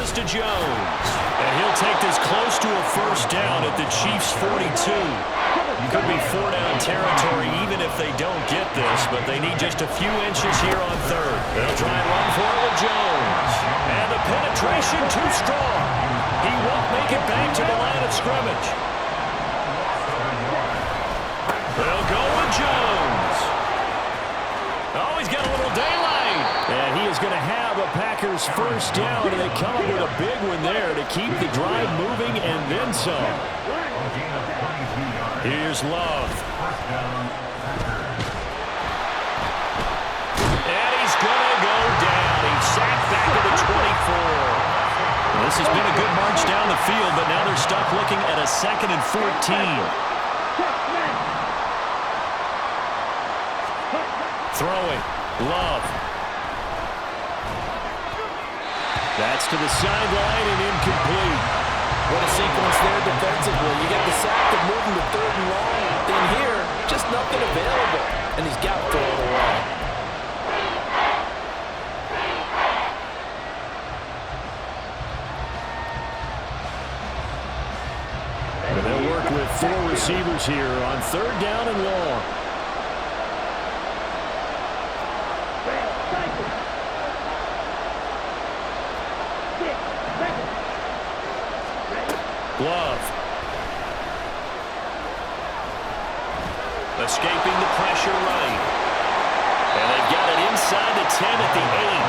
Davis to Jones. And he'll take this close to a first down at the Chiefs' 42. Could be four-down territory even if they don't get this, but they need just a few inches here on third. They'll try and run for it with Jones. And the penetration too strong. He won't make it back to the line of scrimmage. They'll go with Jones. Oh, he's got a little daylight. And he is going to have a Packers first down, and they come up with a big one there to keep the drive moving and then some. Here's Love. And he's going to go down. He's sacked back at the 24. This has been a good march down the field, but now they're stuck looking at a 2nd and 14. Throwing. Love. That's to the sideline and incomplete. What a sequence there defensively. You got the sack of moving to 3rd and long. Then here, just nothing available. And he's got to throw it away. And they'll work with 4 receivers here on 3rd down and long. Love. Escaping the pressure right. And they've got it inside the 10 at the 8.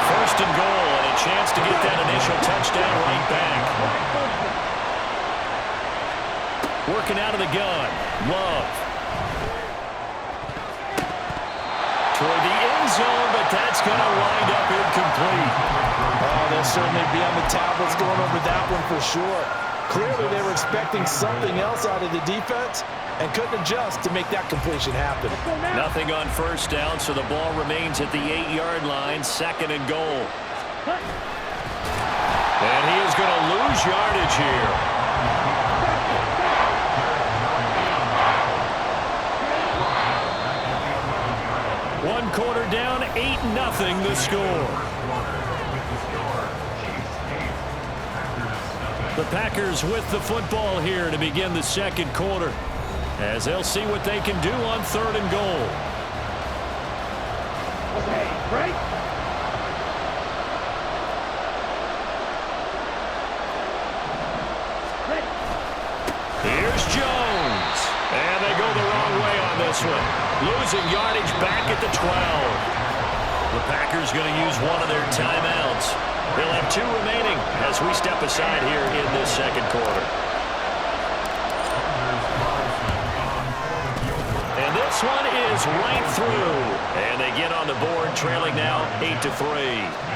1st and goal, and a chance to get that initial touchdown right back. Working out of the gun. Love. Toward the end zone, but that's going to wind up incomplete. Oh, they'll certainly be on the tablets going over that one for sure. Clearly, they were expecting something else out of the defense and couldn't adjust to make that completion happen. Nothing on first down, so the ball remains at the 8-yard line, 2nd and goal. And he is going to lose yardage here. One quarter down, 8-0 the score. The Packers with the football here to begin the 2nd quarter, as they'll see what they can do on 3rd and goal. Okay, break. Here's Jones. And they go the wrong way on this one. Losing yardage back at the 12. The Packers going to use one of their timeouts. They'll have 2 remaining as we step aside here in this 2nd quarter. And this one is right through. And they get on the board, trailing now 8-3.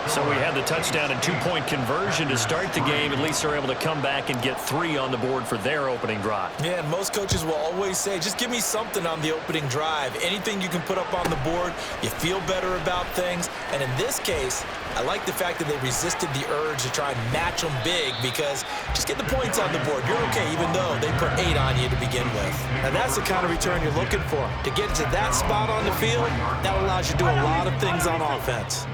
So we had the touchdown and 2-point conversion to start the game. At least they're able to come back and get 3 on the board for their opening drive. Yeah, and most coaches will always say, just give me something on the opening drive. Anything you can put up on the board, you feel better about things. And in this case, I like the fact that they resisted the urge to try and match them big, because just get the points on the board. You're okay, even though they put 8 on you to begin with. And that's the kind of return you're looking for. To get to that spot on the field, that allows you to do a lot of things on offense.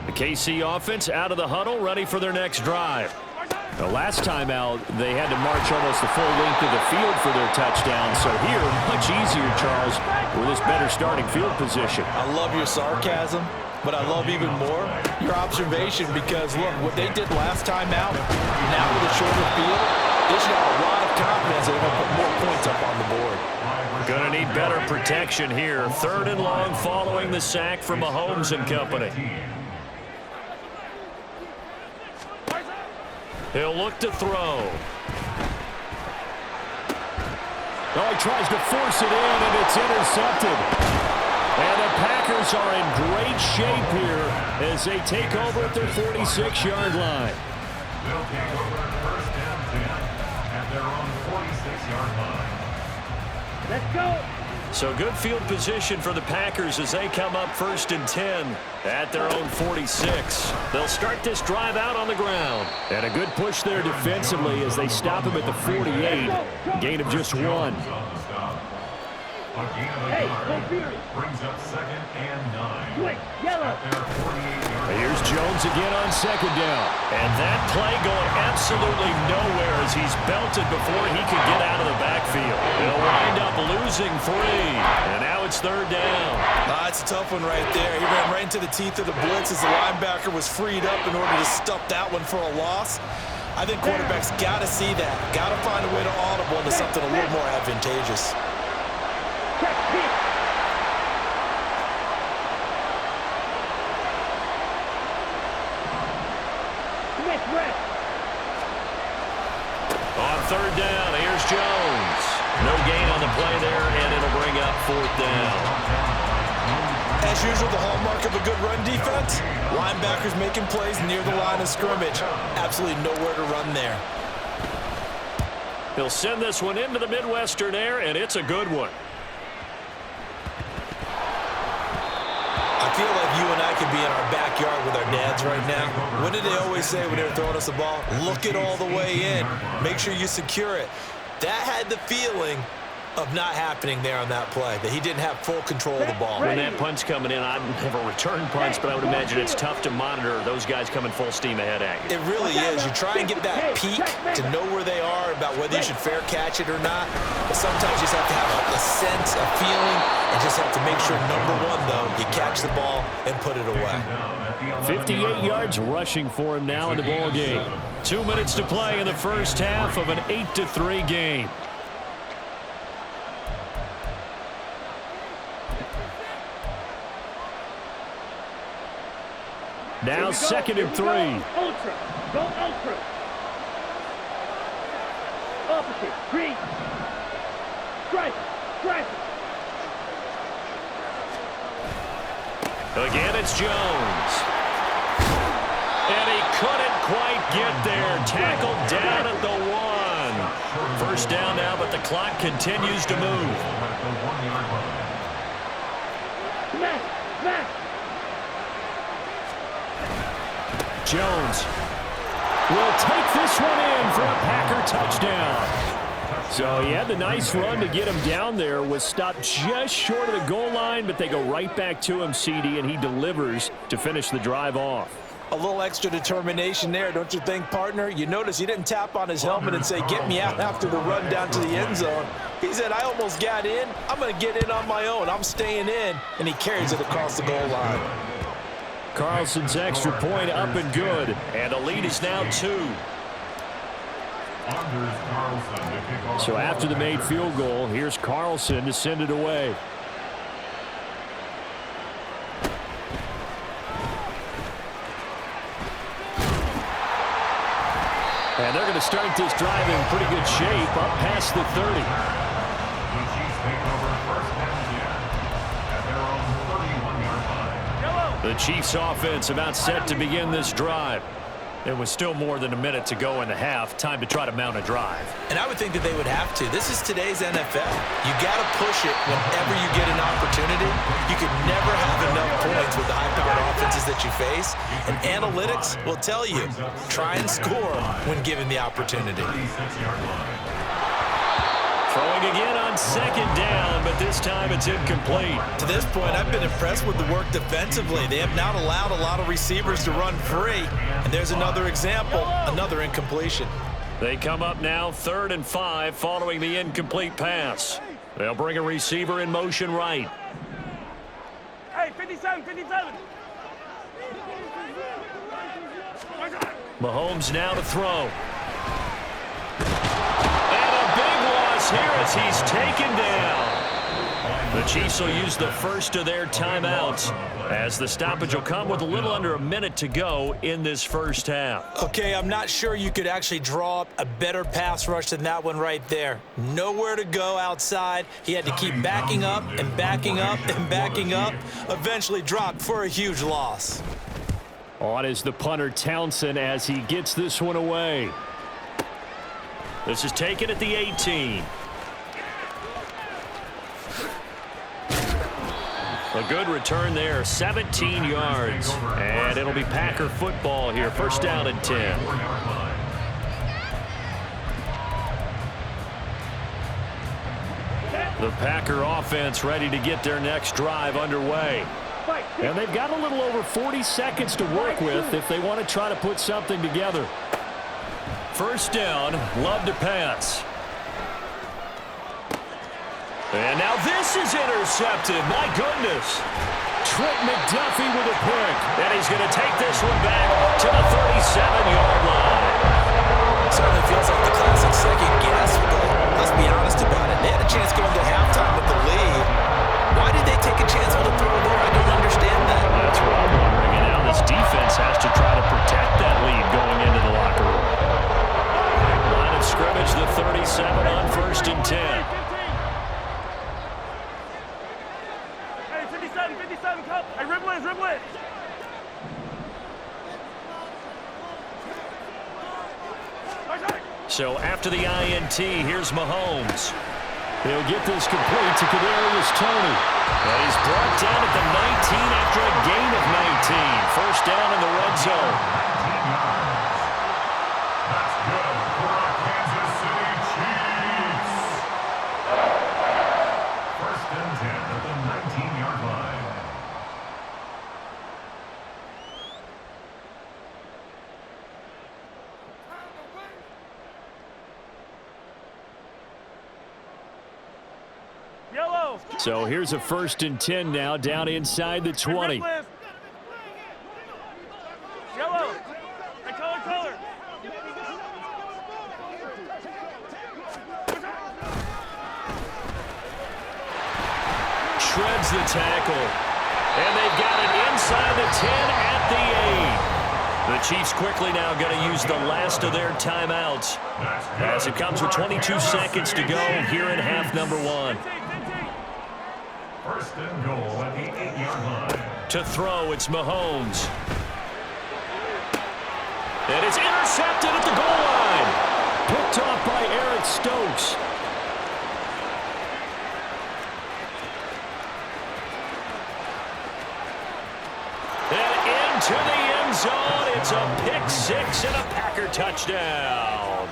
The KC offense out of the huddle, ready for their next drive. The last time out, they had to march almost the full length of the field for their touchdown. So here, much easier, Charles, with this better starting field position. I love your sarcasm, but I love even more your observation, because, look, what they did last time out, now with a shorter field, they should have a lot of confidence they're going to put more points up on the board. Going to need better protection here. 3rd and long following the sack from Mahomes and company. He'll look to throw. Oh, he tries to force it in, and it's intercepted. And the Packers are in great shape here as they take over at their 46-yard line. They'll take over first down 10 at their own 46-yard line. Let's go. So good field position for the Packers as they come up 1st and 10 at their own 46. They'll start this drive out on the ground. And a good push there defensively as they stop him at the 48. Gain of just 1. Hey, brings up 2nd and 9. Quick, yellow. At their 48-yard line. Here's Jones again on second down. And that play going absolutely nowhere as he's belted before he could get out of the backfield. They'll wind up losing 3. And now it's third down. It's a tough one right there. He ran right into the teeth of the blitz as the linebacker was freed up in order to stuff that one for a loss. I think quarterbacks got to see that. Got to find a way to audible into something a little more advantageous. On third down, here's Jones. No gain on the play there, and it'll bring up fourth down. As usual, the hallmark of a good run defense, linebackers making plays near the line of scrimmage. Absolutely nowhere to run there. He'll send this one into the Midwestern air, and it's a good one. I feel like you and I could be in our backyard with our dads right now. What did they always say when they were throwing us the ball? Look it all the way in. Make sure you secure it. That had the feeling of not happening there on that play, that he didn't have full control of the ball. When that punt's coming in, I've never returned punts, but I would imagine it's tough to monitor those guys coming full steam ahead at you. It really is. You try and get that peek to know where they are, about whether you should fair catch it or not. But sometimes you just have to have a sense, a feeling, and just have to make sure, number one, though, you catch the ball and put it away. 58 yards rushing for him now in the ball game. 2 minutes to play in the first half of an 8-3 game. Now 2nd and 3. Ultra. Go ultra. Opposite. Green. Strike. Strike. Again, it's Jones. And he couldn't quite get there. Tackled down at the 1. First down now, but the clock continues to move. Smash. Smash. Jones will take this one in for a Packer touchdown. So he had the nice run to get him down there, was stopped just short of the goal line, but they go right back to him, CD, and he delivers to finish the drive off. A little extra determination there, don't you think, partner? You notice he didn't tap on his helmet and say, get me out after the run down to the end zone. He said, I almost got in. I'm going to get in on my own. I'm staying in. And he carries it across the goal line. Carlson's extra point up and good, and the lead is now 2. So after the made field goal, here's Carlson to send it away. And they're going to start this drive in pretty good shape, up past the 30. The Chiefs offense about set to begin this drive. There was still more than a minute to go in the half. Time to try to mount a drive. And I would think that they would have to. This is today's NFL. You got to push it whenever you get an opportunity. You could never have enough points with the high-powered offenses that you face. And analytics will tell you, try and score when given the opportunity. Throwing again on second down, but this time it's incomplete. To this point, I've been impressed with the work defensively. They have not allowed a lot of receivers to run free. And there's another example, another incompletion. They come up now 3rd and 5 following the incomplete pass. They'll bring a receiver in motion right. Hey, 57, 57. Mahomes now to throw. Here as he's taken down. The Chiefs will use the first of their timeouts as the stoppage will come with a little under a minute to go in this first half. Okay, I'm not sure you could actually draw up a better pass rush than that one right there. Nowhere to go outside. He had to keep backing up and backing up and backing up. Eventually dropped for a huge loss. On is the punter Townsend as he gets this one away. This is taken at the 18. A good return there, 17 yards. And it'll be Packer football here, first down and 10. The Packer offense ready to get their next drive underway. Fight. And they've got a little over 40 seconds to work with if they want to try to put something together. First down, Love to pass. And now this is intercepted. My goodness. Trent McDuffie with a pick. And he's going to take this one back to the 37-yard line. Certainly feels like the classic second guess, but let's be honest about it. They had a chance going to halftime with the lead. Why did they take a chance on the throw there? I don't understand that. That's what I'm wondering. And now this defense has to try to protect that lead going into the locker room. Line of scrimmage, the 37 on 1st and 10. Hey, 57, cup. Hey, dribble it. So after the INT, here's Mahomes. He'll get this complete to Kadarius Toney. And he's brought down at the 19 after a gain of 19. First down in the red zone. That's good for our Kansas City Chiefs. First and 10 at the 19-yard line. Yellow. So here's a 1st and 10 now down inside the 20. Yellow. Hey, color. Shreds the tackle. And they've got it inside the 10 at the 8. The Chiefs quickly now going to use the last of their timeouts as it comes with 22 seconds to go here in half number 1. First and goal at the 8-yard line. To throw, it's Mahomes. And it's intercepted at the goal line. Picked off by Eric Stokes. And into the end zone. It's a pick six and a Packer touchdown.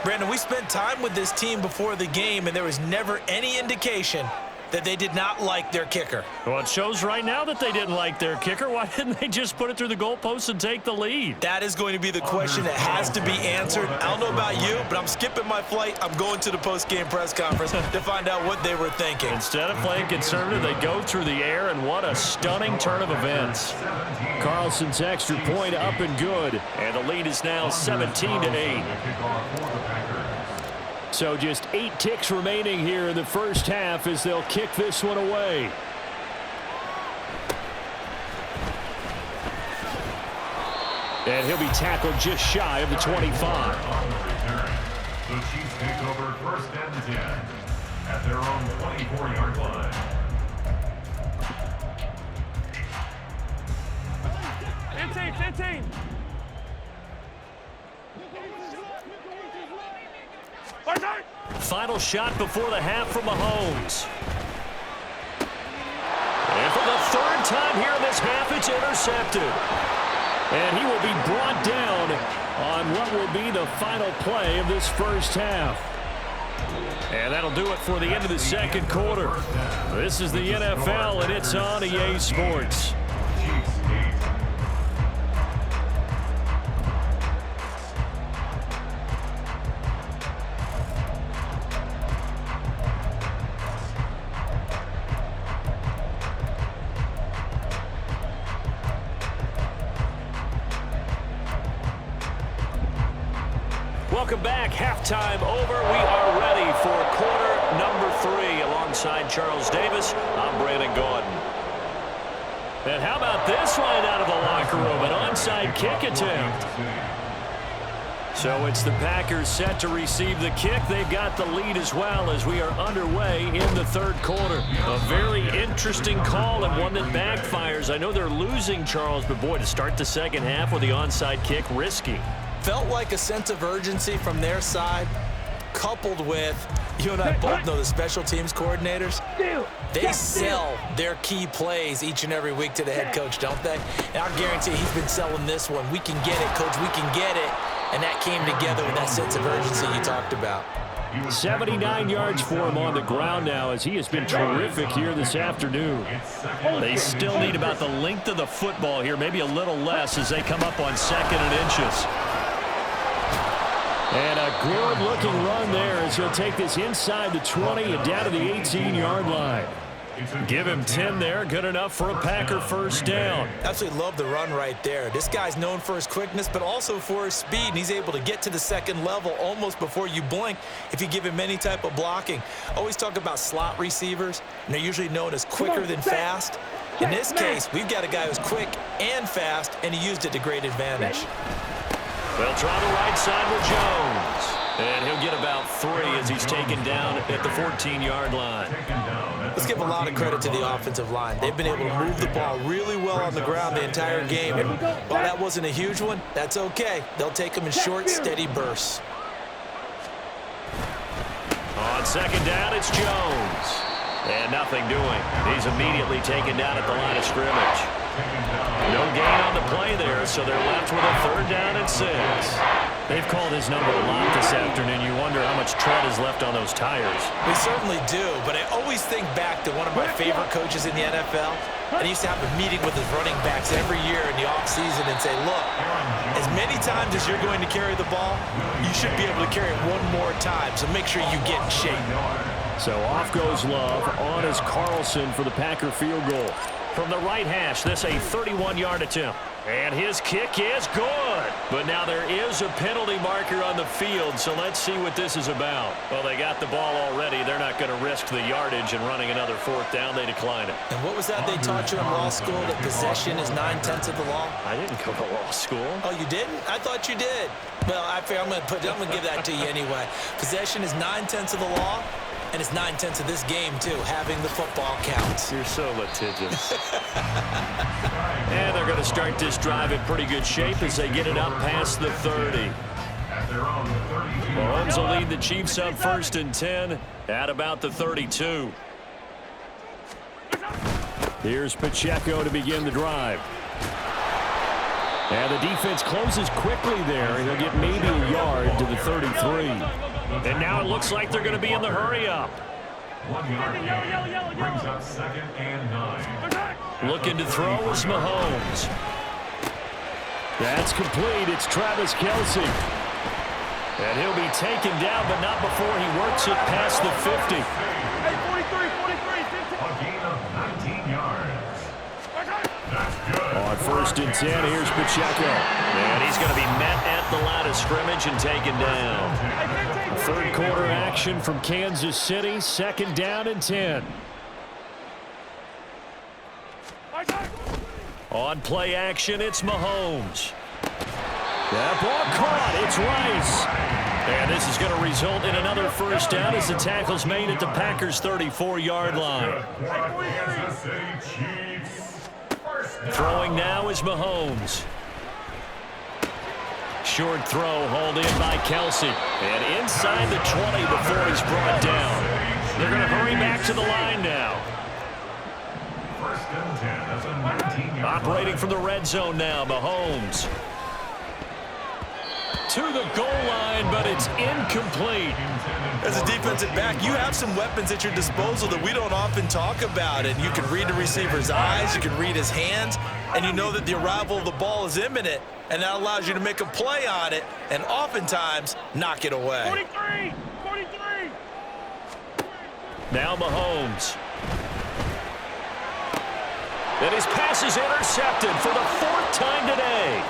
Brandon, we spent time with this team before the game, and there was never any indication that they did not like their kicker. Well, it shows right now that they didn't like their kicker. Why didn't they just put it through the goalpost and take the lead? That is going to be the question that has to be answered. I don't know about you, but I'm skipping my flight. I'm going to the post-game press conference to find out what they were thinking. Instead of playing conservative, they go through the air, and what a stunning turn of events. Carlson's extra point up and good, and the lead is now 17-8. So just 8 ticks remaining here in the first half as they'll kick this one away. And he'll be tackled just shy of the 25. The Chiefs take over 1st and 10 at their own 24-yard line. Fifteen. Final shot before the half from Mahomes. And for the 3rd time here in this half, it's intercepted. And he will be brought down on what will be the final play of this first half. And that'll do it for the end of the second quarter. This is the NFL, and it's on EA Sports. Welcome back. Halftime over. We are ready for quarter number 3. Alongside Charles Davis, I'm Brandon Gordon. And how about this right out of the locker room? An onside kick attempt. So it's the Packers set to receive the kick. They've got the lead as well as we are underway in the 3rd quarter. A very interesting call and one that backfires. I know they're losing, Charles, but boy, to start the second half with the onside kick, risky. Felt like a sense of urgency from their side, coupled with, you and I both know the special teams coordinators, they sell their key plays each and every week to the head coach, don't they? And I guarantee he's been selling this one. We can get it, coach, we can get it. And that came together with that sense of urgency you talked about. 79 yards for him on the ground now, as he has been terrific here this afternoon. They still need about the length of the football here, maybe a little less as they come up on 2nd and inches. And a good-looking run there as he'll take this inside the 20 and down to the 18-yard line. Give him 10 there, good enough for a Packer first down. Absolutely love the run right there. This guy's known for his quickness, but also for his speed, and he's able to get to the second level almost before you blink if you give him any type of blocking. Always talk about slot receivers, and they're usually known as quicker than fast. In this case, we've got a guy who's quick and fast, and he used it to great advantage. They'll try the right side with Jones. And he'll get about 3 as he's taken down at the 14-yard line. Let's give a lot of credit to the offensive line. They've been able to move the ball really well on the ground the entire game. And while that wasn't a huge one, that's okay. They'll take them in short, steady bursts. On 2nd down, it's Jones. And nothing doing. He's immediately taken down at the line of scrimmage. No gain on the play there, so they're left with a 3rd down and 6. They've called his number a lot this afternoon. You wonder how much tread is left on those tires. We certainly do, but I always think back to one of my favorite coaches in the NFL. And he used to have a meeting with his running backs every year in the offseason and say, look, as many times as you're going to carry the ball, you should be able to carry it one more time, so make sure you get in shape. So off goes Love. On is Carlson for the Packer field goal. From the right hash, this a 31-yard attempt. And his kick is good. But now there is a penalty marker on the field, so let's see what this is about. Well, they got the ball already. They're not going to risk the yardage and running another 4th down. They decline it. And what was that they taught you in law school, that possession is 9/10 of the law? I didn't go to law school. Oh, you didn't? I thought you did. Well, I'm going to give that to you anyway. Possession is 9/10 of the law. And it's 9/10 of this game, too. Having the football counts. You're so litigious. And they're going to start this drive in pretty good shape as they get it up past the 30. Mahomes will lead the Chiefs up 1st and 10 at about the 32. Here's Pacheco to begin the drive. And the defense closes quickly there. He'll get maybe a yard to the 33. And now it looks like they're going to be in the hurry-up. 1 yard gain brings up 2nd and 9. Looking to throw is Mahomes. That's complete. It's Travis Kelce. And he'll be taken down, but not before he works it past the 50. Hey, 43, 15. A gain of 19 yards. That's good. On 1st and 10, here's Pacheco. And he's going to be met at the line of scrimmage and taken down. 3rd quarter action from Kansas City. 2nd down and 10. On play action, it's Mahomes. That ball caught. It's Rice. And this is going to result in another 1st down as the tackle's made at the Packers' 34-yard line. Throwing now is Mahomes. Short throw hauled in by Kelce. And inside the 20 before he's brought down. They're going to hurry back to the line now. 1st and 10 as a 19-yard Operating from the red zone now, Mahomes. To the goal line, but it's incomplete. As a defensive back, you have some weapons at your disposal that we don't often talk about. And you can read the receiver's eyes, you can read his hands, and you know that the arrival of the ball is imminent. And that allows you to make a play on it and oftentimes knock it away. 43. Now Mahomes. And his pass is intercepted for the 4th time today.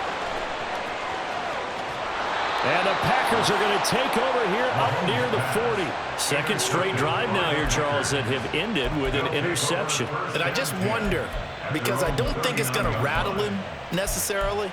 And the Packers are going to take over here up near the 40. 2nd straight drive now here, Charles, that have ended with an interception. And I just wonder, because I don't think it's going to rattle him necessarily.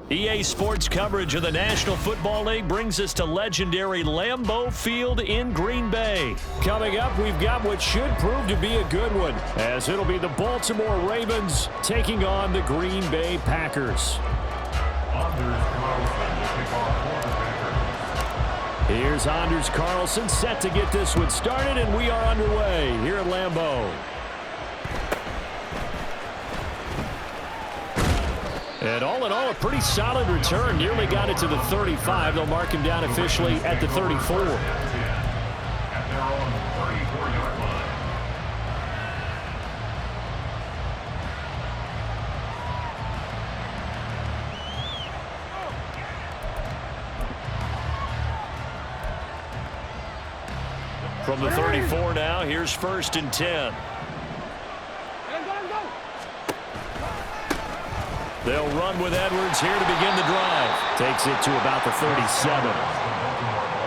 EA Sports coverage of the National Football League brings us to legendary Lambeau Field in Green Bay. Coming up, we've got what should prove to be a good one, as it'll be the Baltimore Ravens taking on the Green Bay Packers. Here's Anders Carlson set to get this one started, and we are underway here at Lambeau. And all in all, a pretty solid return. Nearly got it to the 35. They'll mark him down officially at the 34. At their own 34-yard line. From the 34 now, here's 1st and 10. They'll run with Edwards here to begin the drive. Takes it to about the 37.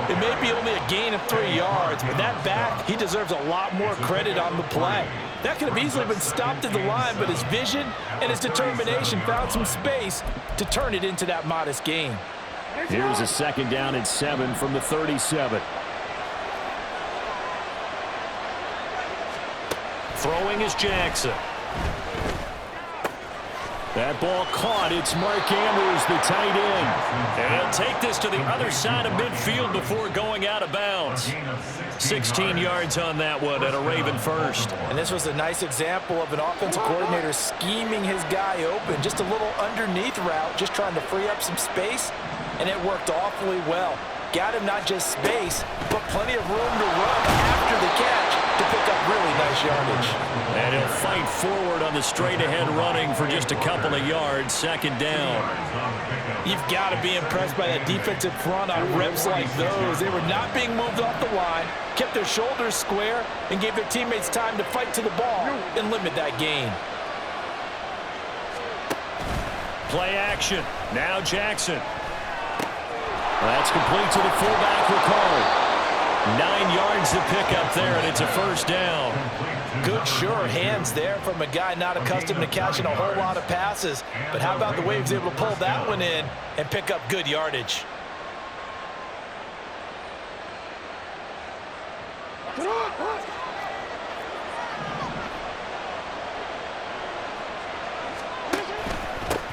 It may be only a gain of 3 yards, but that back, he deserves a lot more credit on the play. That could have easily been stopped at the line, but his vision and his determination found some space to turn it into that modest gain. Here's a 2nd down and 7 from the 37. Throwing is Jackson. That ball caught. It's Mark Andrews, the tight end. And he'll take this to the other side of midfield before going out of bounds. 16 yards on that one at a Raven first. And this was a nice example of an offensive coordinator scheming his guy open. Just a little underneath route, just trying to free up some space, and it worked awfully well. Got him not just space, but plenty of room to run after the catch to pick up really nice yardage. And he'll fight forward on the straight-ahead running for just a couple of yards. 2nd down. You've got to be impressed by that defensive front on reps like those. They were not being moved off the line, kept their shoulders square, and gave their teammates time to fight to the ball and limit that gain. Play action. Now Jackson. That's complete to the fullback, Ricard. 9 yards to pick up there, and it's a 1st down. Good, sure hands there from a guy not accustomed to catching a whole lot of passes. But how about the way he was able to pull that one in and pick up good yardage?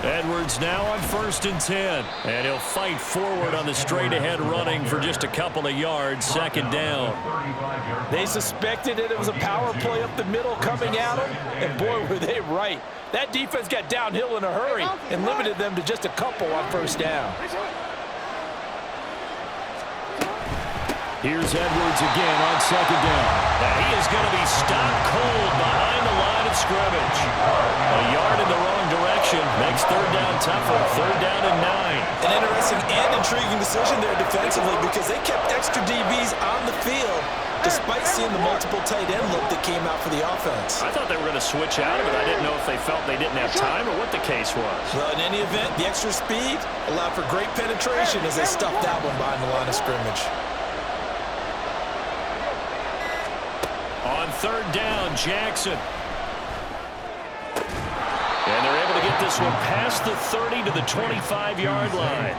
Edwards now on 1st and 10. And he'll fight forward on the straight-ahead running for just a couple of yards. 2nd down. They suspected it was a power play up the middle coming at them, and boy, were they right. That defense got downhill in a hurry and limited them to just a couple on 1st down. Here's Edwards again on 2nd down. Now he is going to be stopped cold behind the line of scrimmage. A yard in the wrong direction makes 3rd down tougher. 3rd down and 9. An interesting and intriguing decision there defensively, because they kept extra DBs on the field despite seeing the multiple tight end look that came out for the offense. I thought they were going to switch out of it. I didn't know if they felt they didn't have time or what the case was. Well, in any event, the extra speed allowed for great penetration as they stuffed that one behind the line of scrimmage. On 3rd down, Jackson. And they're able to get this one past the 30 to the 25-yard line.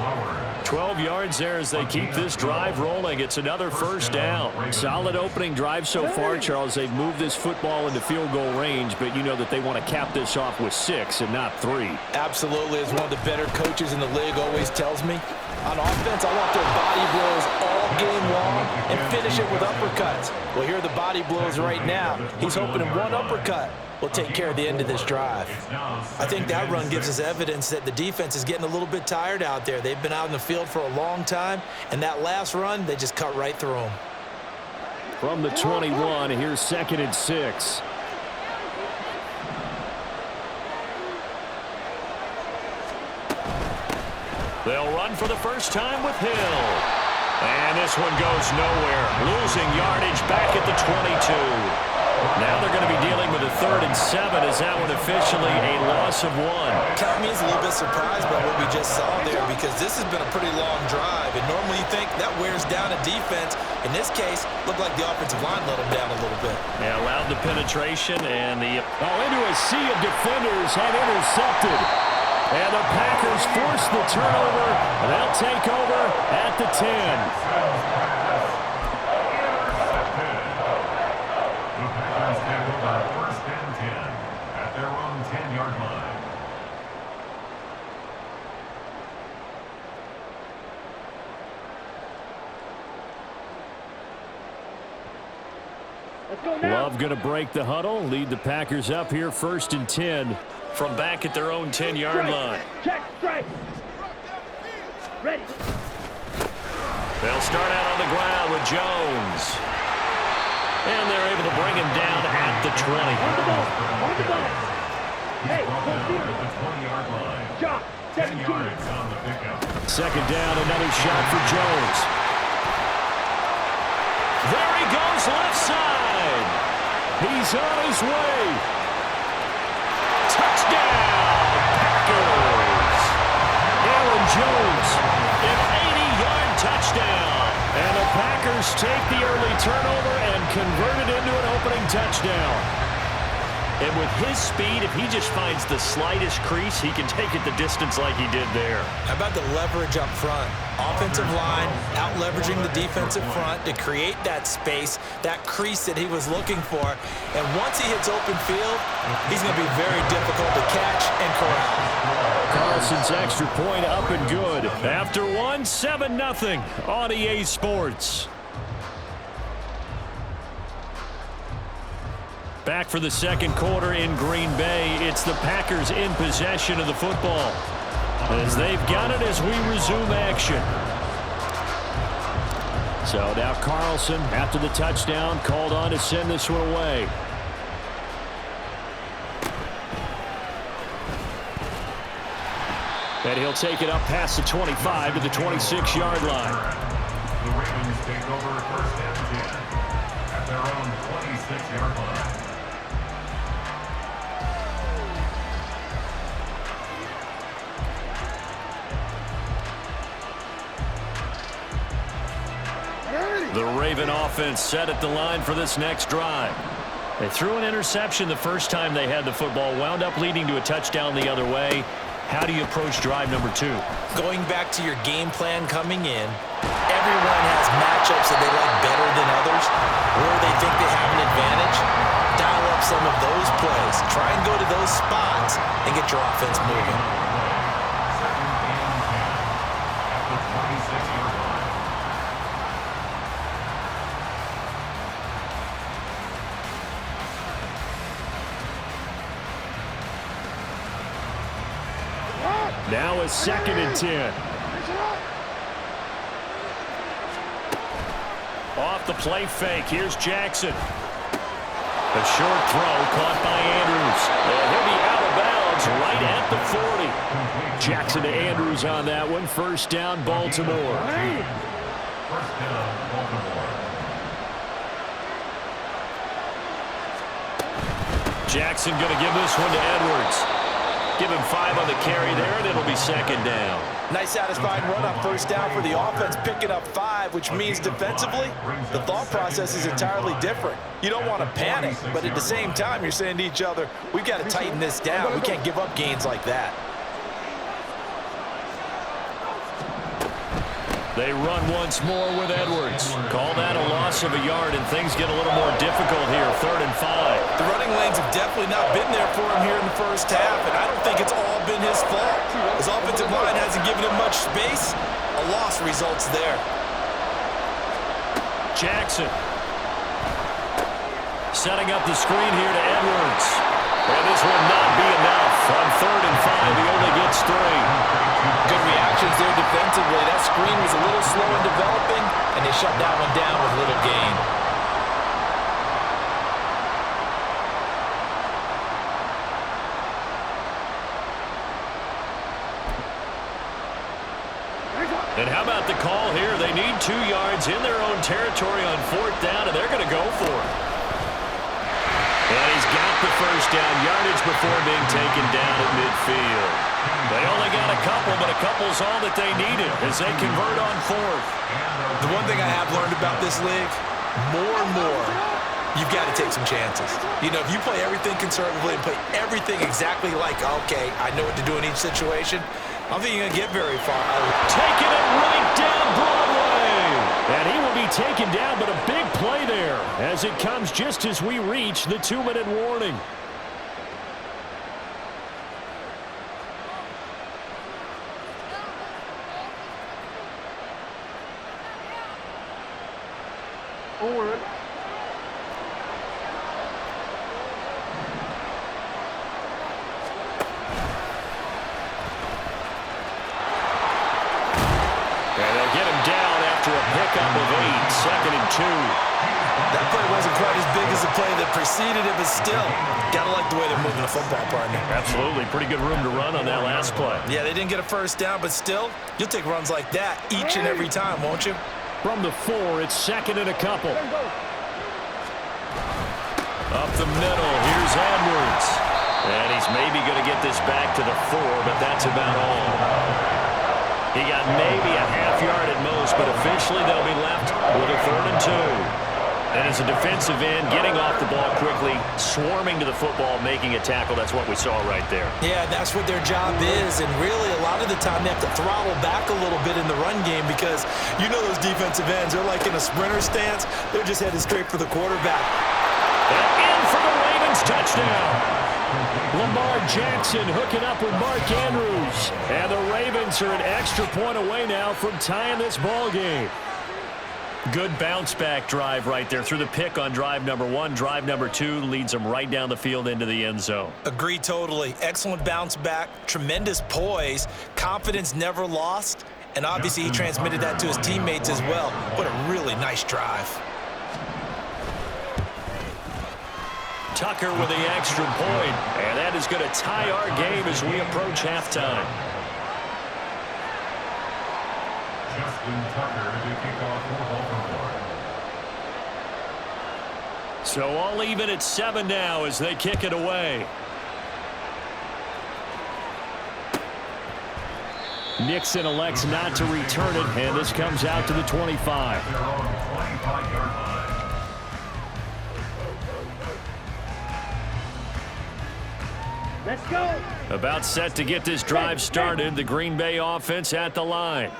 12 yards there as they keep this drive rolling. It's another 1st down. Solid opening drive so far, Charles. They've moved this football into field goal range, but you know that they want to cap this off with 6 and not 3. Absolutely. As one of the better coaches in the league always tells me, on offense, I want their body blows all game long and finish it with uppercuts. Well, here are the body blows right now. He's hoping in one uppercut will take care of the end of this drive. I think that run gives us evidence that the defense is getting a little bit tired out there. They've been out in the field for a long time, and that last run, they just cut right through them. From the 21, here's 2nd and 6. They'll run for the first time with Hill. And this one goes nowhere. Losing yardage back at the 22. Now they're going to be dealing with a 3rd and 7 as that one officially a loss of 1. Count me as a little bit surprised by what we just saw there, because this has been a pretty long drive, and normally you think that wears down a defense. In this case, looked like the offensive line let them down a little bit. Yeah, allowed the penetration and the into a sea of defenders and intercepted. And the Packers force the turnover. They'll take over at the 10. The Packers take over first and 10 at their own 10-yard line. Love going to break the huddle, lead the Packers up here first and 10 from back at their own 10-yard line. Check, strike. Ready. They'll start out on the ground with Jones. And they're able to bring him down at the 20. On the ball. On the ball. Hey, Brought go down here. at the 20-yard line. Shot. 10 17. yards on the pickup. Second down, another shot for Jones. There he goes, left side. He's on his way. Touchdown, Packers. Aaron Jones, an 80-yard touchdown. And the Packers take the early turnover and convert it into an opening touchdown. And with his speed, if he just finds the slightest crease, he can take it the distance like he did there. How about the leverage up front? Offensive line out-leveraging the defensive front to create that space, that crease that he was looking for. And once he hits open field, he's going to be very difficult to catch and corral. Carlson's extra point up and good. After one, 7-0 on EA Sports. Back for the second quarter in Green Bay. It's the Packers in possession of the football as they've got it as we resume action. So now Carlson, after the touchdown, called on to send this one away. And he'll take it up past the 25 to the 26-yard line. The Ravens take over first and 10 at their own 26-yard line. The Raven offense set at the line for this next drive. They threw an interception the first time they had the football, wound up leading to a touchdown the other way. How do you approach drive number 2? Going back to your game plan coming in, everyone has matchups that they like better than others, or they think they have an advantage. Dial up some of those plays. Try and go to those spots and get your offense moving. Second and 10 at the 26-yard line. Now it's second and 10. Off the play fake. Here's Jackson. A short throw caught by Andrews. And he'll be out of bounds right at the 40. Jackson to Andrews on that one. First down, Baltimore. First down, Baltimore. Jackson going to give this one to Edwards. Give him 5 on the carry there, and it'll be second down. Nice satisfying run on first down for the offense, picking up 5, which means defensively, the thought process is entirely different. You don't want to panic, but at the same time, you're saying to each other, we've got to tighten this down. We can't give up gains like that. They run once more with Edwards. Call that a loss of a yard, and things get a little more difficult here. 3rd and 5. The running lanes have definitely not been there for him here in the first half, and I don't think it's all been his fault. His offensive line hasn't given him much space. A loss results there. Jackson. Setting up the screen here to Edwards. And this will not be enough. On 3rd and 5, he only gets 3. Good reactions there defensively. That screen was a little slow in developing, and they shut that one down with little gain. And how about the call here? They need 2 yards in their own territory on 4th down, and they're going to go for it. And he's got the first down yardage before being taken down at midfield. They only got a couple, but a couple's all that they needed as they convert on 4th. The one thing I have learned about this league, more and more, you've got to take some chances. You know, if you play everything conservatively and play everything exactly like, okay, I know what to do in each situation, I don't think you're going to get very far. Taking it right down Broadway. And he will be taken down, but a big play there as it comes just as we reach the 2-minute warning. Forward. And they'll get him down after a pickup of 8, 2nd and 2. That play wasn't quite as big as the play that preceded it, but still, got to like the way they're moving the football, partner. Absolutely. Pretty good room to run on that last play. Yeah, they didn't get a first down, but still, you'll take runs like that each and every time, won't you? From the 4, it's 2nd and a couple. Up the middle, here's Edwards. And he's maybe going to get this back to the 4, but that's about all. He got maybe a half yard at most, but officially they'll be left with a 3rd and 2. And as a defensive end, getting off the ball quickly, swarming to the football, making a tackle, that's what we saw right there. Yeah, that's what their job is, and really a lot of the time they have to throttle back a little bit in the run game because you know those defensive ends, they're like in a sprinter stance. They're just headed straight for the quarterback. And in for the Ravens touchdown. Lamar Jackson hooking up with Mark Andrews. And the Ravens are an extra point away now from tying this ball game. Good bounce-back drive right there through the pick on drive number 1. Drive number 2 leads them right down the field into the end zone. Agree totally. Excellent bounce back, tremendous poise, confidence never lost, and obviously he transmitted that to his teammates as well. What a really nice drive. Tucker with the extra point, and that is going to tie our game as we approach halftime. Justin Tucker to kick off for Baltimore. So all even at 7 now as they kick it away. Nixon elects not to return it, and this comes out to the 25. They're on 25-yard line. Let's go. About set to get this drive started. The Green Bay offense at the line.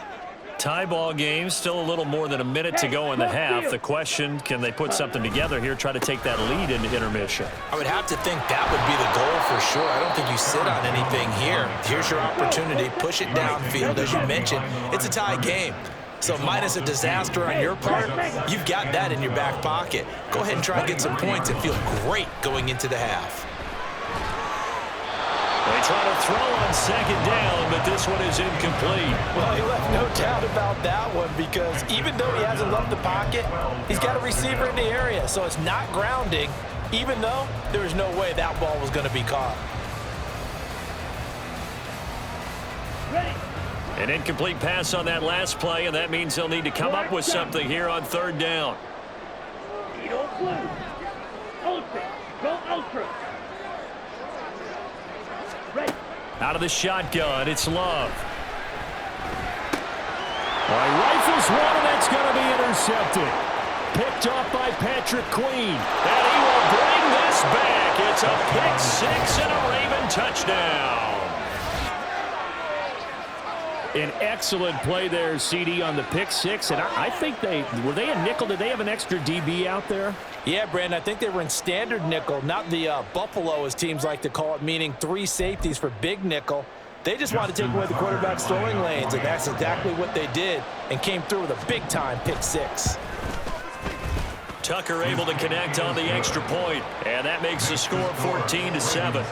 Tie ball game, still a little more than a minute to go in the half. The question, can they put something together here, try to take that lead into intermission? I would have to think that would be the goal for sure. I don't think you sit on anything here. Here's your opportunity. Push it downfield. As you mentioned, it's a tie game. So minus a disaster on your part, you've got that in your back pocket. Go ahead and try and get some points and feel great going into the half. They try to throw on 2nd down, but this one is incomplete. Well, he left no doubt about that one because even though he hasn't left the pocket, he's got a receiver in the area, so it's not grounding, even though there was no way that ball was going to be caught. Ready. An incomplete pass on that last play, and that means they'll need to come up with something here on 3rd down. Edo blue. Ultra. Go ultra. Ready. Out of the shotgun, it's Love. All right, rifles one, and that's going to be intercepted. Picked off by Patrick Queen. And he will bring this back. It's a pick 6 and a Raven touchdown. An excellent play there, CD, on the pick 6. And I think were they a nickel? Did they have an extra DB out there? Yeah, Brandon, I think they were in standard nickel, not the Buffalo, as teams like to call it, meaning 3 safeties for big nickel. They just wanted to take away the quarterback's throwing lanes, and that's exactly what they did and came through with a big-time pick 6. Tucker able to connect on the extra point, and that makes the score 14-7. 14.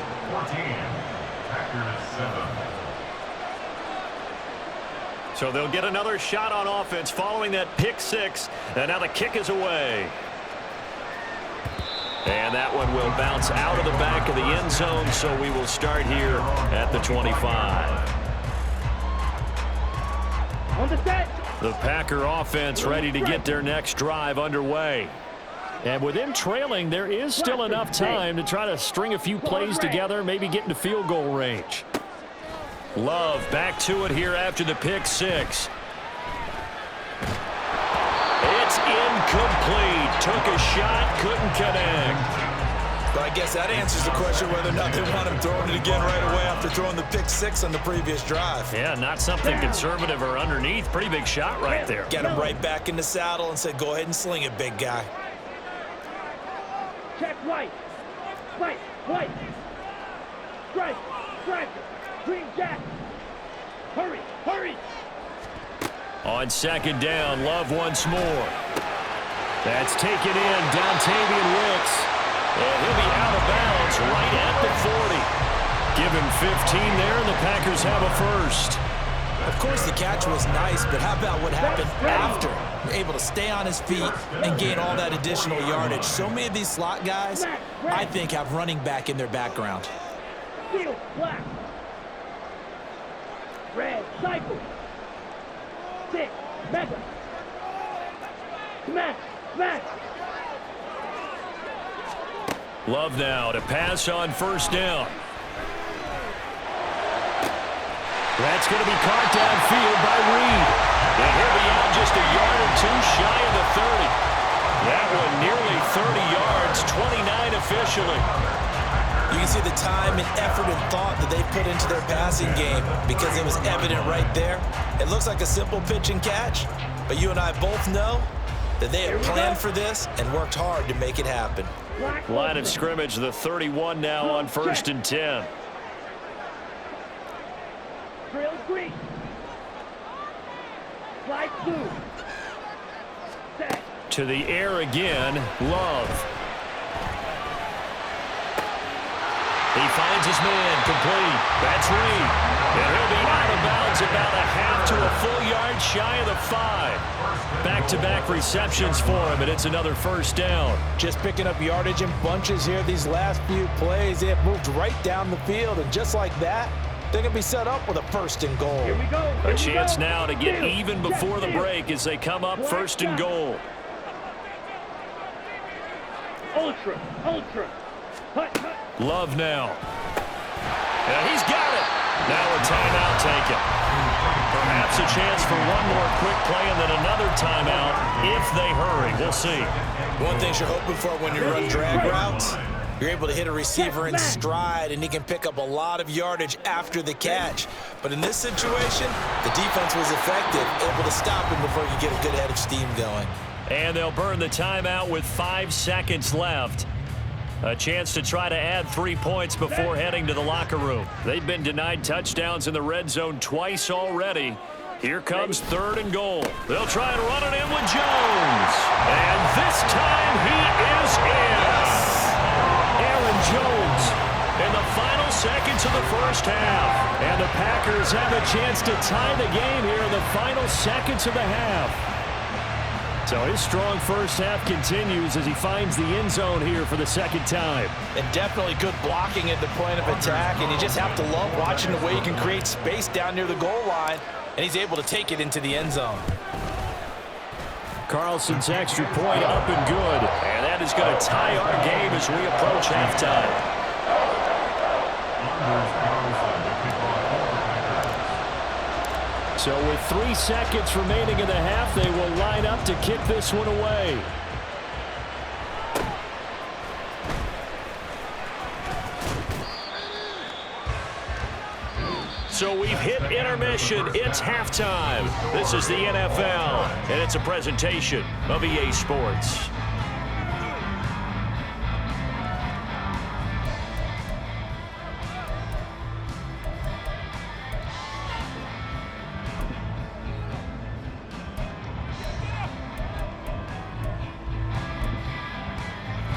Packers 7. So they'll get another shot on offense following that pick 6, and now the kick is away. And that one will bounce out of the back of the end zone, so we will start here at the 25. On the set. The Packer offense ready to get their next drive underway. And with them trailing, there is still enough time to try to string a few plays together, maybe get into field goal range. Love back to it here after the pick 6. It's incomplete. took a shot, couldn't connect. But I guess that answers the question whether or not they want him throwing it again right away after throwing the pick six on the previous drive. Yeah, not something conservative or underneath. Pretty big shot right there. Get him right back in the saddle and said, go ahead and sling it, big guy. Check right. Right. Right. Strike. Strike. Green jack. Hurry. Hurry. On second down, Love once more. That's taken in, Dontavian Wicks. And he'll be out of bounds right at the 40. Give him 15 there, and the Packers have a first. Of course, the catch was nice, but how about what happened after? Able to stay on his feet and gain all that additional yardage. So many of these slot guys, I think, have running back in their background. Field black. Red cycle. 6 mega. Smash. Smash. Love now to pass on first down. That's going to be caught downfield by Reed. And he'll be out just a yard or two shy of the 30. That one nearly 30 yards, 29 officially. You can see the time and effort and thought that they put into their passing game because it was evident right there. It looks like a simple pitch and catch, but you and I both know that they have planned for this and worked hard to make it happen. Line of scrimmage, the 31 now on 1st and 10. Trail green. Flag blue. Set. To the air again, Love. He finds his man, complete. That's Reed. And he'll be out of bounds about a half to a full yard shy of the 5. Back-to-back receptions for him, and it's another first down. Just picking up yardage in bunches here these last few plays. They have moved right down the field, and just like that, they're going to be set up with a 1st and goal. Here we go. A chance now to get even before the break as they come up 1st and goal. Ultra. Ultra. Hut, hut. Love now. And he's got it. Now a timeout taken. Perhaps a chance for one more quick play and then another timeout if they hurry. We'll see. One thing you're hoping for when you run drag routes, you're able to hit a receiver in stride, and he can pick up a lot of yardage after the catch. But in this situation, the defense was effective, able to stop him before you get a good head of steam going. And they'll burn the timeout with 5 seconds left. A chance to try to add 3 points before heading to the locker room. They've been denied touchdowns in the red zone twice already. Here comes 3rd and goal. They'll try and run it in with Jones. And this time he is in. Aaron Jones in the final seconds of the first half. And the Packers have a chance to tie the game here in the final seconds of the half. So his strong first half continues as he finds the end zone here for the second time. And definitely good blocking at the point of attack, and you just have to love watching the way he can create space down near the goal line, and he's able to take it into the end zone. Carlson's extra point up and good, and that is going to tie our game as we approach halftime. So with 3 seconds remaining in the half, they will line up to kick this one away. So we've hit intermission. It's halftime. This is the NFL, and it's a presentation of EA Sports.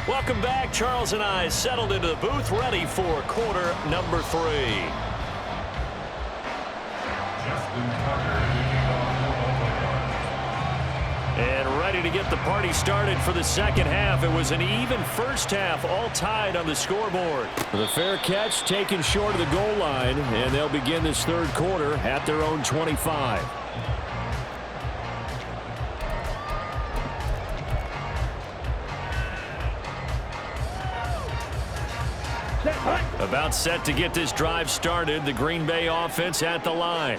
Welcome back. Charles and I settled into the booth, ready for quarter number 3. And ready to get the party started for the second half. It was an even first half, all tied on the scoreboard. The fair catch taken short of the goal line, and they'll begin this third quarter at their own 25. Set, hut. About set to get this drive started. The Green Bay offense at the line.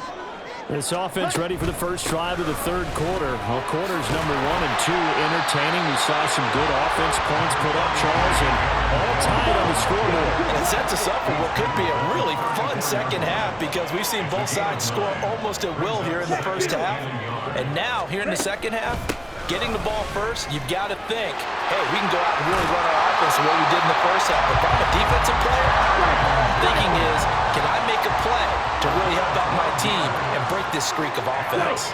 This offense ready for the first drive of the third quarter. Well, quarters number 1 and 2 entertaining. We saw some good offense points put up, Charles, and all tied on the scoreboard. And it sets us up for what could be a really fun second half because we've seen both sides score almost at will here in the first half. And now, here in the second half, getting the ball first, you've got to think, hey, we can go out and really run our offense the way we did in the first half. But if I'm a defensive player, all I'm thinking is, can I make a play to really help out my team and break this streak of offense?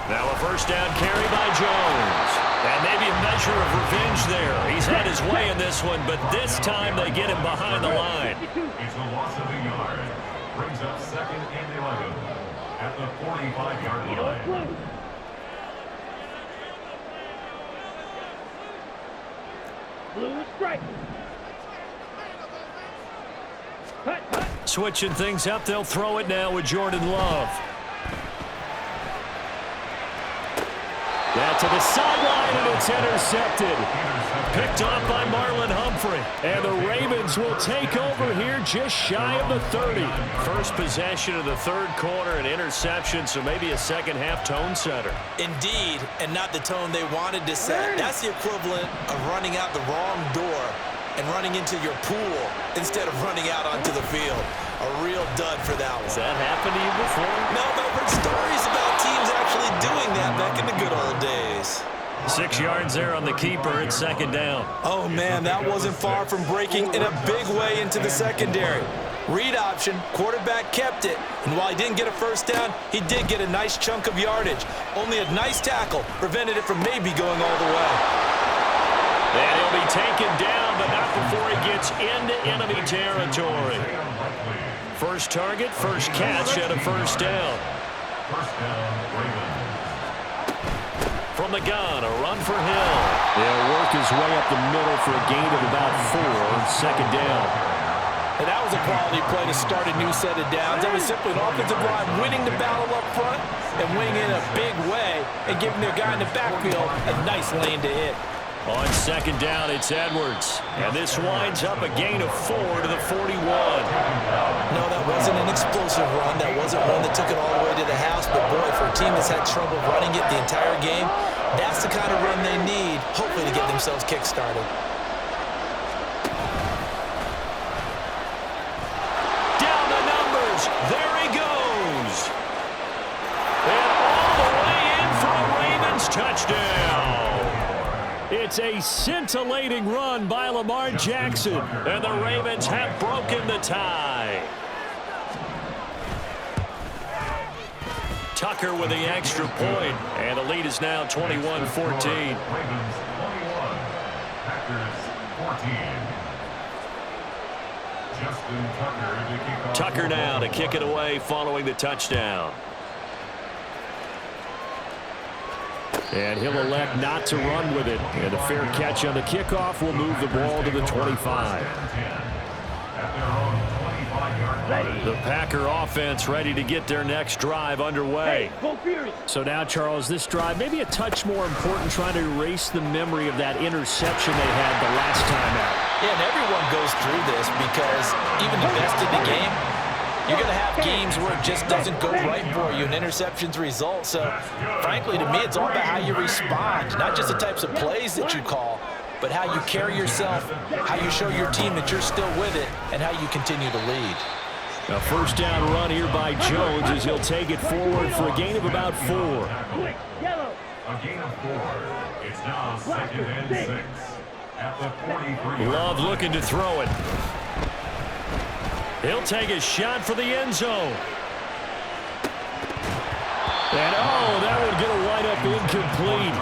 Now a first down carry by Jones. And maybe a measure of revenge there. He's had his way in this one, but this time they get him behind the line. It's a loss of a yard. Brings up 2nd and 11 at the 45-yard line. Blue strike. Switching things up, they'll throw it now with Jordan Love. That to the sideline, and it's intercepted. Picked off by Marlon Humphrey. And the Ravens will take over here just shy of the 30. First possession of the third quarter, an interception, so maybe a second half tone setter. Indeed, and not the tone they wanted to set. That's the equivalent of running out the wrong door and running into your pool instead of running out onto the field. A real dud for that one. Has that happened to you before? No, but I've heard stories about teams actually doing that back in the good old days. 6 yards there on the keeper. It's second down. Oh, man, that wasn't far from breaking in a big way into the secondary. Read option, quarterback kept it, and while he didn't get a first down, he did get a nice chunk of yardage. Only a nice tackle prevented it from maybe going all the way. And he'll be taken down, but not before he gets into enemy territory. First target, first catch, and a first down. First down, Ravens. From the gun, a run for Hill. He'll work his way up the middle for a gain of about 4. Second down. And that was a quality play to start a new set of downs. That was simply an offensive line winning the battle up front and winning in a big way and giving their guy in the backfield a nice lane to hit. On second down, it's Edwards. And this winds up a gain of 4 to the 41. No, that wasn't an explosive run. That wasn't one that took it all the way to the house. But, boy, for a team that's had trouble running it the entire game, that's the kind of run they need, hopefully, to get themselves kick-started. Down the numbers. There he goes. And all the way in for a Ravens touchdown. It's a scintillating run by Lamar Jackson, and the Ravens have broken the tie. Tucker with the extra point, and the lead is now 21-14. Ravens 21, Packers 14. Justin Tucker to kick off. Tucker now to kick it away following the touchdown. And he'll elect not to run with it. And a fair catch on the kickoff will move the ball to the 25. The Packer offense ready to get their next drive underway. So now, Charles, this drive maybe a touch more important, trying to erase the memory of that interception they had the last time out. Yeah, and everyone goes through this because even the best in the game, you're going to have games where it just doesn't go right for you, and interceptions result. So, frankly, to me, it's all about how you respond, not just the types of plays that you call, but how you carry yourself, how you show your team that you're still with it, and how you continue to lead. A first down run here by Jones as he'll take it forward for a gain of about 4. A gain of 4. It's now 2nd and 6 at the 43. Love looking to throw it. He'll take a shot for the end zone. And, oh, that would get a wind-up incomplete.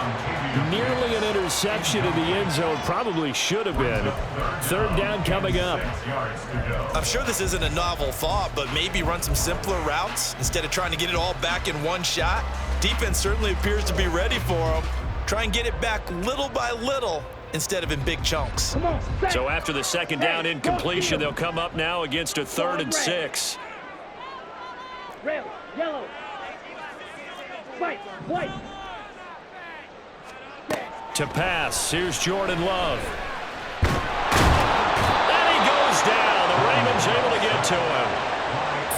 Nearly an interception in the end zone. Probably should have been. Third down coming up. I'm sure this isn't a novel thought, but maybe run some simpler routes instead of trying to get it all back in one shot. Defense certainly appears to be ready for them. Try and get it back little by little instead of in big chunks. So after the second down incompletion, they'll come up now against a 3rd and 6. Red, yellow. White, white. To pass, here's Jordan Love. And he goes down. The Ravens able to get to him.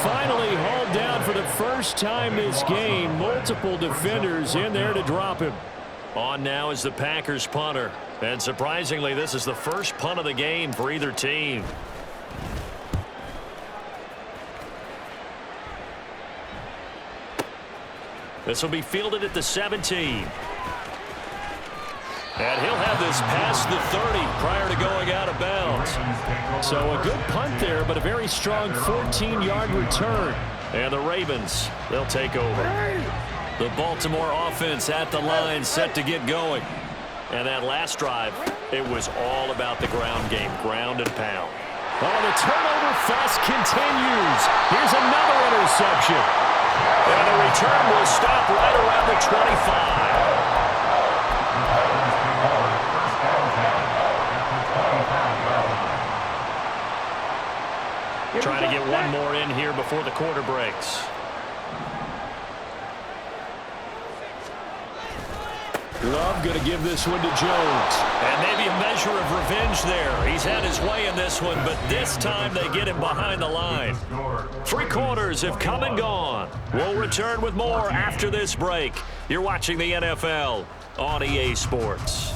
finally hauled down for the first time this game. Multiple defenders in there to drop him. On now is the Packers punter. And surprisingly, this is the first punt of the game for either team. This will be fielded at the 17. And he'll have this past the 30 prior to going out of bounds. So a good punt there, but a very strong 14-yard return. And the Ravens, they'll take over. The Baltimore offense at the line, set to get going. And that last drive, it was all about the ground game, ground and pound. Oh, the turnover fest continues. Here's another interception. And the return will stop right around the 25. Trying to get one more in here before the quarter breaks. Love going to give this one to Jones. And maybe a measure of revenge there. He's had his way in this one, but this time they get him behind the line. 3 quarters have come and gone. We'll return with more after this break. You're watching the NFL on EA Sports.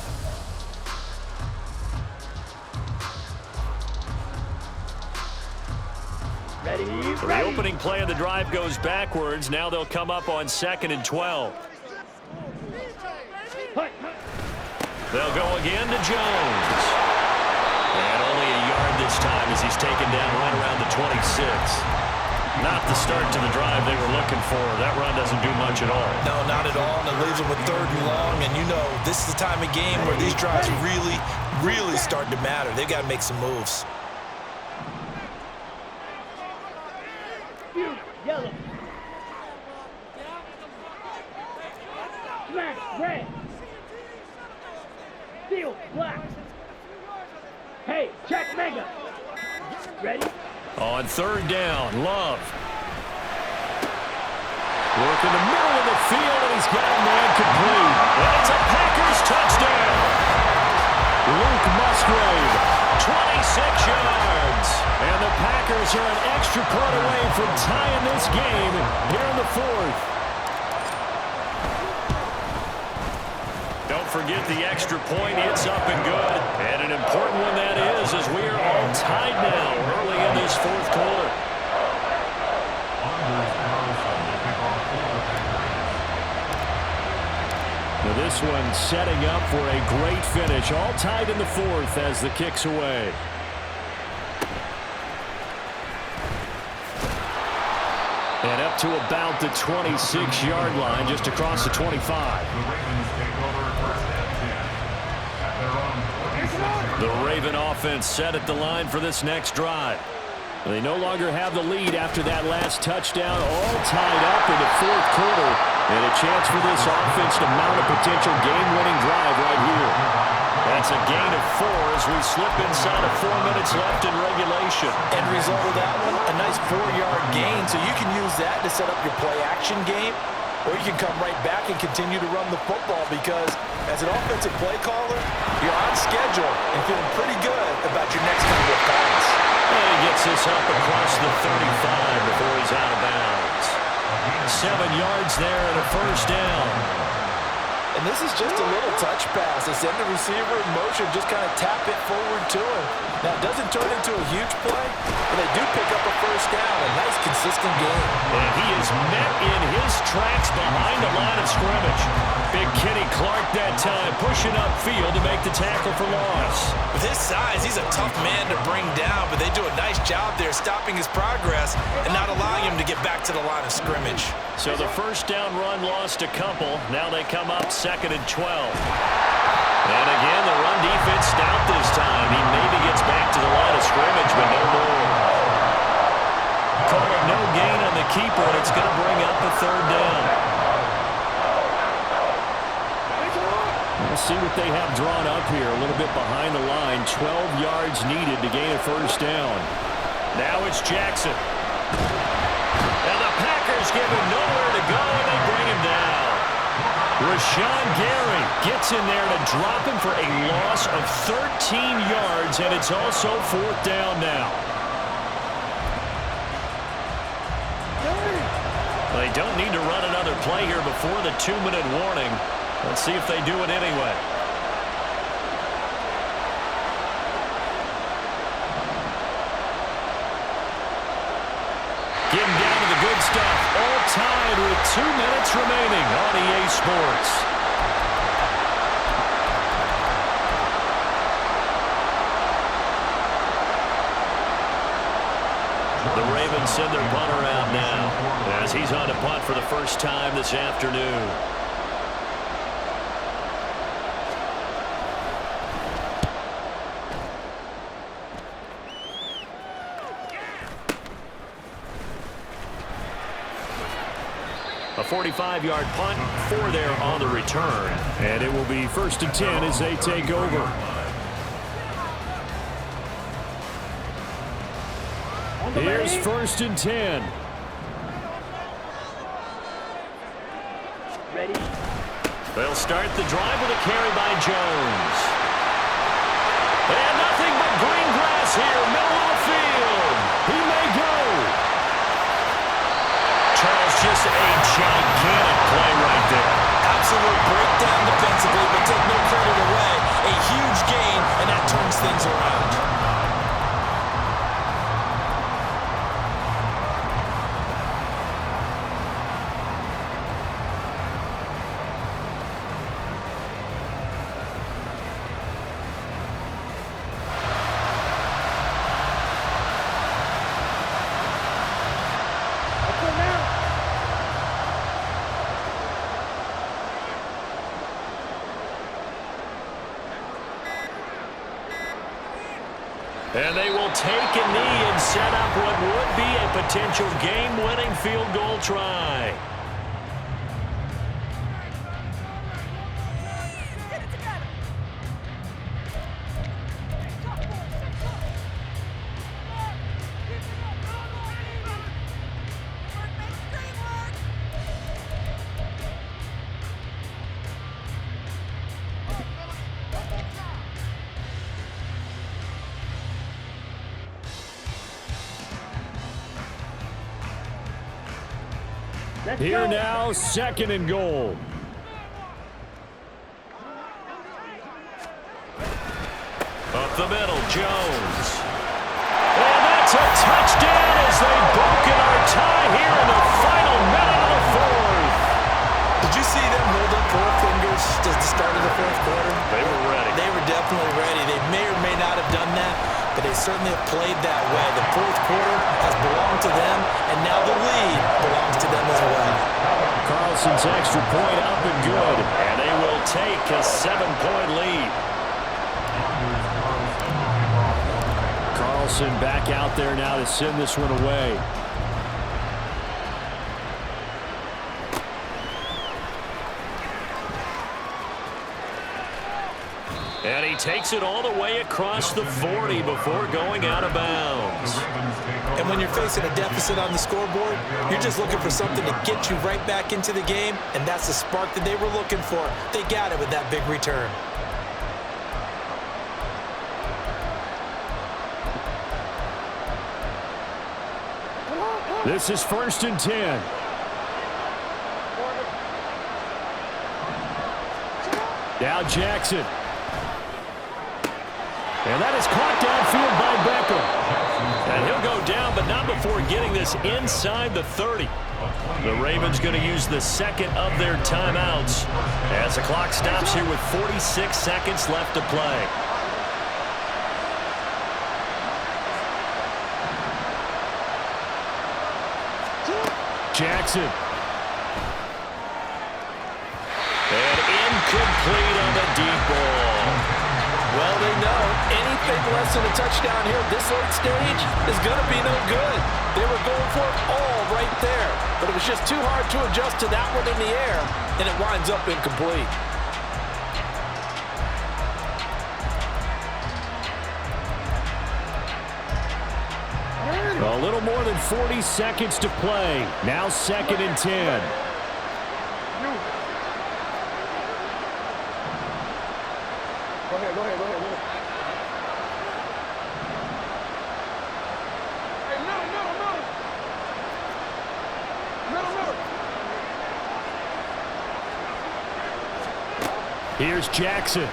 Ready, So the opening play of the drive goes backwards. Now they'll come up on 2nd and 12. They'll go again to Jones. And only a yard this time as he's taken down right around the 26. Not the start to the drive they were looking for. That run doesn't do much at all. No, not at all, and it leaves them with 3rd and long. And you know, this is the time of game where these drives really start to matter. They've got to make some moves. Yellow. Smash, red. Steel, black. Hey, check mega. Ready? On 3rd down, Love. Work in the middle of the field, and he's got a man complete. And it's a Packers touchdown. Luke Musgrave, 26 yards. And the Packers are an extra point away from tying this game here in the 4th. Don't forget the extra point. It's up and good. And an important one that is, as we are all tied now early in this 4th quarter. Now this one setting up for a great finish. All tied in the 4th as the kick's away. And up to about the 26-yard line, just across the 25. The Raven offense set at the line for this next drive. They no longer have the lead after that last touchdown, all tied up in the 4th quarter. And a chance for this offense to mount a potential game-winning drive right here. That's a gain of 4 as we slip inside of 4 minutes left in regulation. End result of that one, a nice 4-yard gain. So you can use that to set up your play-action game, or you can come right back and continue to run the football because as an offensive play caller, you're on schedule and feeling pretty good about your next couple of calls. And he gets this up across the 35 before he's out of bounds. 7 yards there and a 1st down. And this is just a little touch pass. They send the receiver in motion, just kind of tap it forward to him. Now, it doesn't turn into a huge play, but they do pick up a 1st down. A nice, consistent game. And he is met in his tracks behind the line of scrimmage. Big Kenny Clark that time pushing upfield to make the tackle for loss. With his size, he's a tough man to bring down, but they do a nice job there stopping his progress and not allowing him to get back to the line of scrimmage. So the 1st down run lost a couple. Now they come up 2nd and 12. And again, the run defense stout this time. He maybe gets back to the line of scrimmage, but no more. Call it no gain on the keeper, and it's going to bring up a 3rd down. We'll see what they have drawn up here. A little bit behind the line. 12 yards needed to gain a 1st down. Now it's Jackson. And the Packers give him nowhere to go, and they bring him down. Rashawn Gary gets in there to drop him for a loss of 13 yards, and it's also 4th down now. Well, they don't need to run another play here before the 2-minute warning. Let's see if they do it anyway. Getting down to the good stuff. All tied with 2 minutes remaining on EA Sports. The Ravens send their punter out now as he's on to punt for the first time this afternoon. A 45-yard punt, 4 there on the return. And it will be 1st and 10 as they take over. Here's 1st and 10. Ready? They'll start the drive with a carry by Jones. And nothing but green grass here, middle of the field. He may go. Charles, just a gigantic play right there. Absolute breakdown defensively, but take no credit away. A huge gain, and that turns things around. And they will take a knee and set up what would be a potential game-winning field goal try. Here now, 2nd and goal. Up the middle, Jones. And that's a touchdown as they've broken our tie here in the final minute of the 4th. Did you see them hold up 4 fingers at the start of the 4th quarter? They were ready. They were definitely ready. They may or may not have done that, but they certainly have played that way. The 4th quarter has belonged to them, and now the lead belongs to them as well. Carlson's extra point up and good, and they will take a 7-point lead. Carlson back out there now to send this one away. And he takes it all the way across the 40 before going out of bounds. And when you're facing a deficit on the scoreboard, you're just looking for something to get you right back into the game, and that's the spark that they were looking for. They got it with that big return. This is 1st and 10. Now Jackson. And that is caught downfield by Beckham. And he'll go down, but not before getting this inside the 30. The Ravens going to use the 2nd of their timeouts as the clock stops here with 46 seconds left to play. Jackson. And incomplete on the deep ball. Well, they know anything less than a touchdown here at this late stage is going to be no good. They were going for it all right there, but it was just too hard to adjust to that one in the air, and it winds up incomplete. A little more than 40 seconds to play. Now 2nd and 10. Go ahead. Hey, middle. Here's Jackson.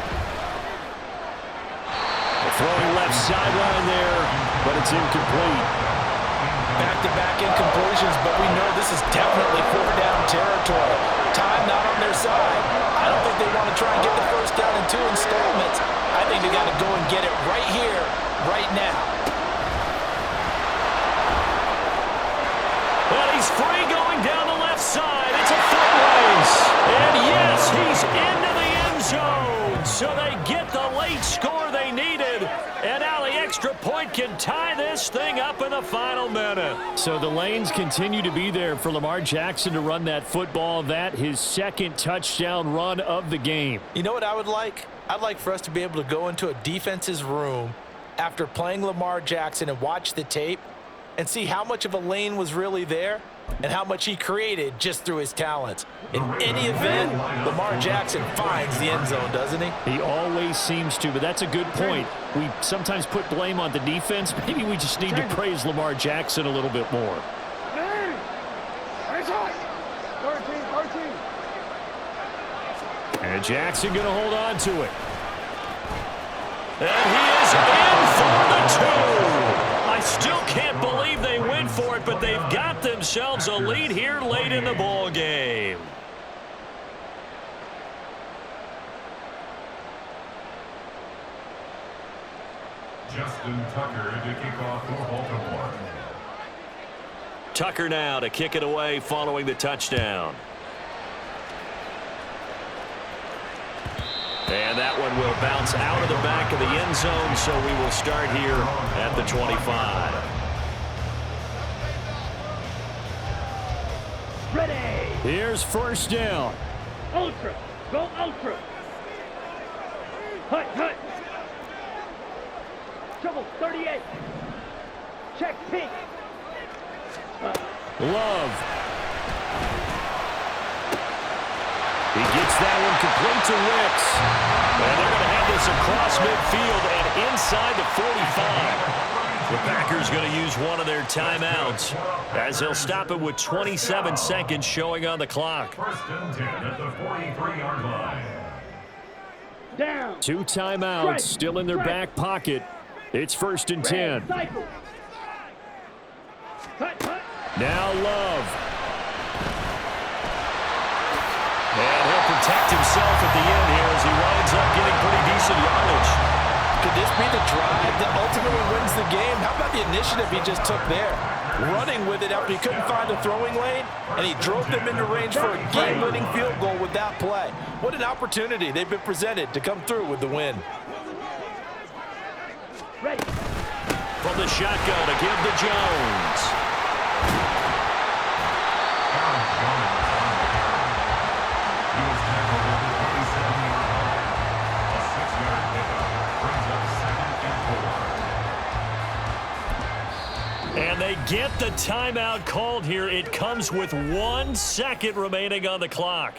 Throwing left sideline there, but it's incomplete. Back-to-back incompletions, but we know this is definitely 4-down territory. Time not on their side. I don't think they want to try and get the first down in 2 installments. I think they got to go and get it right here, right now. Well, he's free going down the left side. It's a foot race. And yes, he's into the end zone. So they get the late score they needed. And now the extra point can tie this thing up in the final minute. So the lanes continue to be there for Lamar Jackson to run that football. That his second touchdown run of the game. You know what I would like? I'd like for us to be able to go into a defense's room after playing Lamar Jackson and watch the tape and see how much of a lane was really there and how much he created just through his talents. In any event, Lamar Jackson finds the end zone, doesn't he? He always seems to, but that's a good point. We sometimes put blame on the defense. Maybe we just need to praise Lamar Jackson a little bit more. And Jackson going to hold on to it. And he is in for the 2. I still can't believe they went for it, but they've got themselves a lead here late in the ball game. Justin Tucker to kick off for Baltimore. Tucker now to kick it away following the touchdown. And that one will bounce out of the back of the end zone, so we will start here at the 25. Ready. Here's first down. Ultra. Go ultra. Hut, hut. Trouble, 38. Check pink. Love. He gets that one complete to Wicks. And they're going to have this across midfield and inside the 45. The Packers going to use one of their timeouts as they'll stop it with 27 seconds showing on the clock. First and 10 at the 43-yard line. Down. 2 timeouts still in their back pocket. It's first and 10. Cycle. Hut, hut. Now Love. And he'll protect himself at the end here as he winds up getting pretty decent yardage. Could this be the drive that ultimately wins the game? How about the initiative he just took there? Running with it after he couldn't find a throwing lane, and he drove them into range for a game-winning field goal with that play. What an opportunity they've been presented to come through with the win. Ready. From the shotgun to give to Jones. And they get the timeout called here. It comes with 1 second remaining on the clock.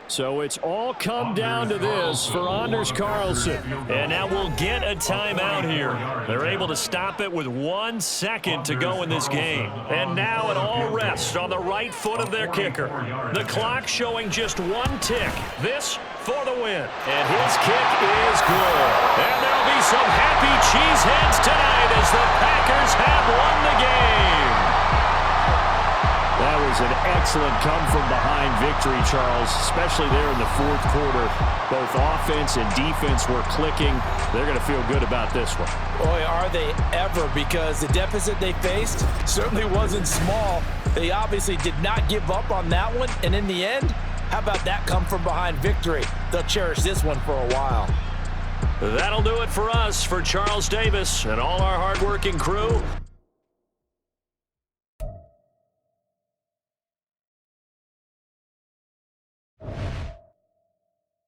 So it's all come down to this for Anders Carlson. And now we'll get a timeout here. They're able to stop it with 1 second to go in this game. And now it all rests on the right foot of their kicker. The clock showing just 1 tick. This for the win. And his kick is good. And there'll be some happy cheeseheads tonight as the Packers have won the game. That was an excellent come-from-behind victory, Charles, especially there in the fourth quarter. Both offense and defense were clicking. They're going to feel good about this one. Boy, are they ever, because the deficit they faced certainly wasn't small. They obviously did not give up on that one, and in the end, how about that come-from-behind victory? They'll cherish this one for a while. That'll do it for us. For Charles Davis and all our hardworking crew,